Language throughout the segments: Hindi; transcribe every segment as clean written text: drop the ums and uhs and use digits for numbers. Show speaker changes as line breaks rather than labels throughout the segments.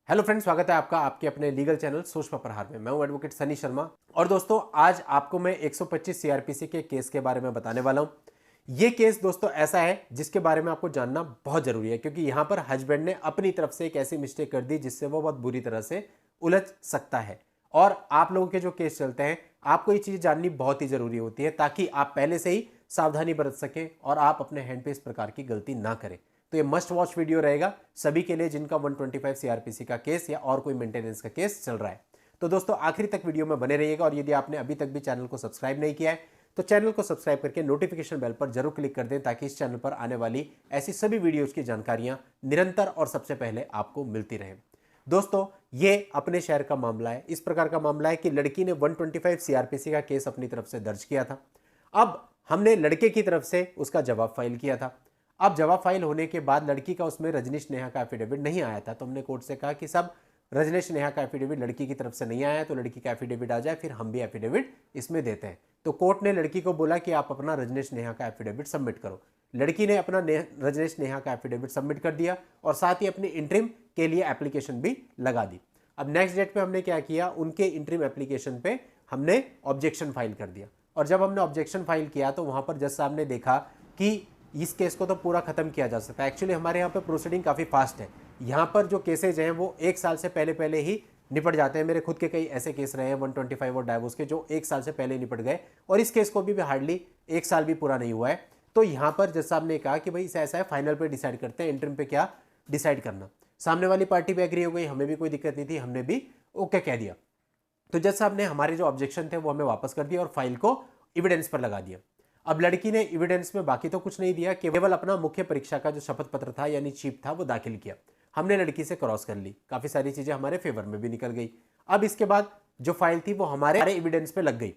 हेलो फ्रेंड्स, स्वागत है आपका आपके अपने लीगल चैनल सोच पर प्रहार में। मैं हूं एडवोकेट सनी शर्मा। और दोस्तों, आज आपको मैं 125 सीआरपीसी के केस के बारे में बताने वाला हूं। ये केस दोस्तों ऐसा है जिसके बारे में आपको जानना बहुत जरूरी है, क्योंकि यहां पर हस्बैंड ने अपनी तरफ से एक ऐसी मिस्टेक कर दी जिससे वो बहुत बुरी तरह से उलझ सकता है। और आप लोगों के जो केस चलते हैं, आपको ये चीज जाननी बहुत ही जरूरी होती है ताकि आप पहले से ही सावधानी बरत सकें और आप अपने हैंड पे इस प्रकार की गलती ना करें। तो ये मस्ट वॉच वीडियो रहेगा सभी के लिए जिनका 125 सीआरपीसी का केस या और कोई मेंटेनेंस का केस चल रहा है। तो दोस्तों, आखिरी तक वीडियो में बने रहिएगा। और यदि आपने अभी तक भी चैनल को सब्सक्राइब नहीं किया है तो चैनल को सब्सक्राइब करके नोटिफिकेशन बेल पर जरूर क्लिक कर दें, ताकि इस चैनल पर आने वाली ऐसी सभी वीडियोज की जानकारियां निरंतर और सबसे पहले आपको मिलती रहे। दोस्तों, ये अपने शहर का मामला है। इस प्रकार का मामला है कि लड़की ने 125 सीआरपीसी का केस अपनी तरफ से दर्ज किया था। अब हमने लड़के की तरफ से उसका जवाब फाइल किया था। अब जवाब फाइल होने के बाद लड़की का उसमें रजनीश नेहा का एफिडेविट नहीं आया था, तो हमने कोर्ट से कहा कि सब रजनीश नेहा का एफिडेविट लड़की की तरफ से नहीं आया, तो लड़की का एफिडेविट आ जाए, फिर हम भी एफिडेविट इसमें देते हैं। तो कोर्ट ने लड़की को बोला कि आप अपना रजनीश नेहा का एफिडेविट सबमिट करो। लड़की ने अपना रजनीश नेहा का एफिडेविट सबमिट कर दिया और साथ ही अपनी इंटरिम के लिए एप्लीकेशन भी लगा दी। अब नेक्स्ट डेट पे हमने क्या किया, उनके इंटरिम एप्लीकेशन पे हमने ऑब्जेक्शन फाइल कर दिया। और जब हमने ऑब्जेक्शन फाइल किया तो वहां पर जज साहब ने देखा कि इस केस को तो पूरा खत्म किया जा सकता है। एक्चुअली हमारे यहाँ पे प्रोसीडिंग काफ़ी फास्ट है। यहाँ पर जो केसेज हैं वो 1 साल से पहले पहले ही निपट जाते हैं। मेरे खुद के कई ऐसे केस रहे हैं 125 और डाइवोर्स के जो 1 साल से पहले निपट गए, और इस केस को भी हार्डली 1 साल भी पूरा नहीं हुआ है। तो यहाँ पर जज साहब ने कहा कि भाई ऐसा है, फाइनल पे डिसाइड करते हैं, इंटरिम पे क्या डिसाइड करना। सामने वाली पार्टी भी एग्री हो गई, हमें भी कोई दिक्कत नहीं थी, हमने भी ओके कह दिया। तो जज साहब ने हमारे जो ऑब्जेक्शन थे वो हमें वापस कर दिया और फाइल को एविडेंस पर लगा दिया। अब लड़की ने एविडेंस में बाकी तो कुछ नहीं दिया, केवल अपना मुख्य परीक्षा का जो शपथ पत्र था यानी चीफ था वो दाखिल किया। हमने लड़की से क्रॉस कर ली, काफी सारी चीजें हमारे फेवर में भी निकल गई। अब इसके बाद जो फाइल थी वो हमारे एविडेंस पे लग गई।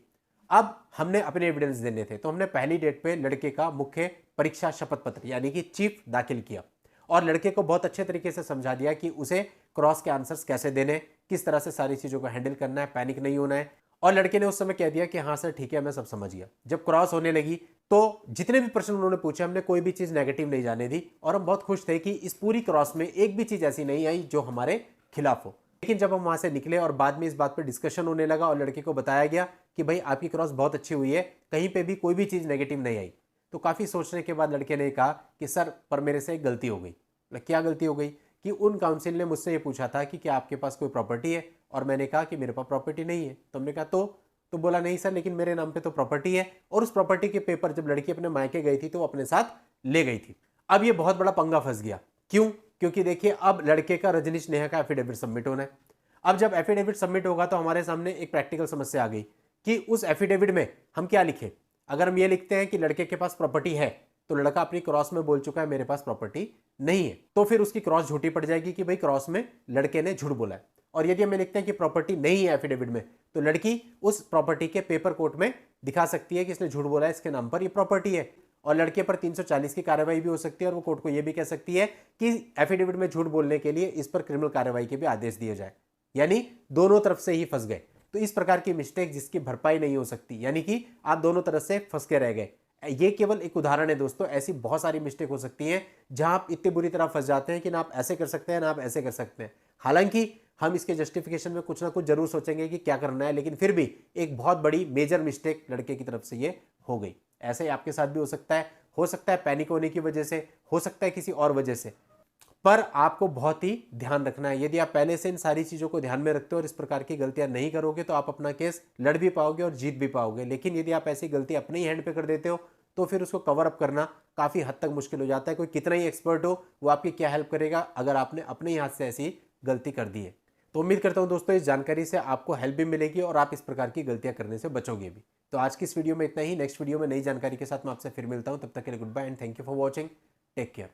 अब हमने अपने एविडेंस देने थे, तो हमने पहली डेट पे लड़के का मुख्य परीक्षा शपथ पत्र यानी कि चीफ दाखिल किया और लड़के को बहुत अच्छे तरीके से समझा दिया कि उसे क्रॉस के आंसर्स कैसे देने, किस तरह से सारी चीजों को हैंडल करना है, पैनिक नहीं होना है। और लड़के ने उस समय कह दिया कि हाँ सर ठीक है, मैं सब समझ गया। जब क्रॉस होने लगी तो जितने भी प्रश्न उन्होंने पूछे हमने कोई भी चीज नेगेटिव नहीं जाने दी, और हम बहुत खुश थे कि इस पूरी क्रॉस में एक भी चीज ऐसी नहीं आई जो हमारे खिलाफ हो। लेकिन जब हम वहां से निकले और बाद में इस बात पर डिस्कशन होने लगा और लड़के को बताया गया कि भाई आपकी क्रॉस बहुत अच्छी हुई है, कहीं पे भी कोई भी चीज नेगेटिव नहीं आई, तो काफी सोचने के बाद लड़के ने कहा कि सर पर मेरे से एक गलती हो गई। क्या गलती हो गई कि उन काउंसिल ने मुझसे ये पूछा था कि क्या आपके पास कोई प्रॉपर्टी है, और मैंने कहा कि मेरे पास प्रॉपर्टी नहीं है। तो हमने कहा तो बोला नहीं सर, लेकिन मेरे नाम पे तो प्रॉपर्टी है। और उस प्रॉपर्टी के पेपर जब लड़की अपने मायके गई थी तो वो अपने साथ ले गई थी। अब ये बहुत बड़ा पंगा फंस गया। क्यों? क्योंकि देखिए, अब लड़के का रजनीश नेहा का एफिडेविट सबमिट होना है। अब जब एफिडेविट सबमिट होगा तो हमारे सामने एक प्रैक्टिकल समस्या आ गई कि उस एफिडेविट में हम क्या लिखें। अगर हम ये लिखते हैं कि लड़के के पास प्रॉपर्टी है, तो लड़का अपनी क्रॉस में बोल चुका है मेरे पास प्रॉपर्टी नहीं है, तो फिर उसकी क्रॉस झूठी पड़ जाएगी कि भाई क्रॉस में लड़के ने झूठ बोला है। और यदि हम लिखते हैं कि प्रॉपर्टी नहीं है एफिडेविट में, तो लड़की उस प्रॉपर्टी के पेपर कोर्ट में दिखा सकती है कि इसने झूठ बोला है, इसके नाम पर ये प्रॉपर्टी है, और लड़के पर 340 की कार्रवाई भी हो सकती है। और वो कोर्ट को यह भी कह सकती है कि एफिडेविट में झूठ बोलने के लिए इस पर क्रिमिनल कार्रवाई के भी आदेश दिए जाए। यानी दोनों तरफ से ही फंस गए। तो इस प्रकार की मिस्टेक जिसकी भरपाई नहीं हो सकती, यानी कि आप दोनों तरफ से फंस के रह गए। ये केवल एक उदाहरण है दोस्तों, ऐसी बहुत सारी मिस्टेक हो सकती हैं जहां आप इतनी बुरी तरह फंस जाते हैं कि ना आप ऐसे कर सकते हैं ना आप ऐसे कर सकते हैं। हालांकि हम इसके जस्टिफिकेशन में कुछ ना कुछ जरूर सोचेंगे कि क्या करना है, लेकिन फिर भी एक बहुत बड़ी मेजर मिस्टेक लड़के की तरफ से ये हो गई। ऐसे ही आपके साथ भी हो सकता है पैनिक होने की वजह से, हो सकता है किसी और वजह से। पर आपको बहुत ही ध्यान रखना है। यदि आप पहले से इन सारी चीजों को ध्यान में रखते हो और इस प्रकार की गलतियां नहीं करोगे तो आप अपना केस लड़ भी पाओगे और जीत भी पाओगे। लेकिन यदि आप ऐसी गलती अपने ही हैंड पे कर देते हो तो फिर उसको कवर अप करना काफी हद तक मुश्किल हो जाता है। कोई कितना ही एक्सपर्ट हो, वो आपकी क्या हेल्प करेगा अगर आपने अपने ही हाथ से ऐसी गलती कर दी है। तो उम्मीद करता हूं दोस्तों इस जानकारी से आपको हेल्प भी मिलेगी और आप इस प्रकार की गलतियां करने से बचोगे भी। तो आज की इस वीडियो में इतना ही। नेक्स्ट वीडियो में नई जानकारी के साथ मैं आपसे फिर मिलता हूं। तब तक के लिए good bye and thank you for watching. Take care.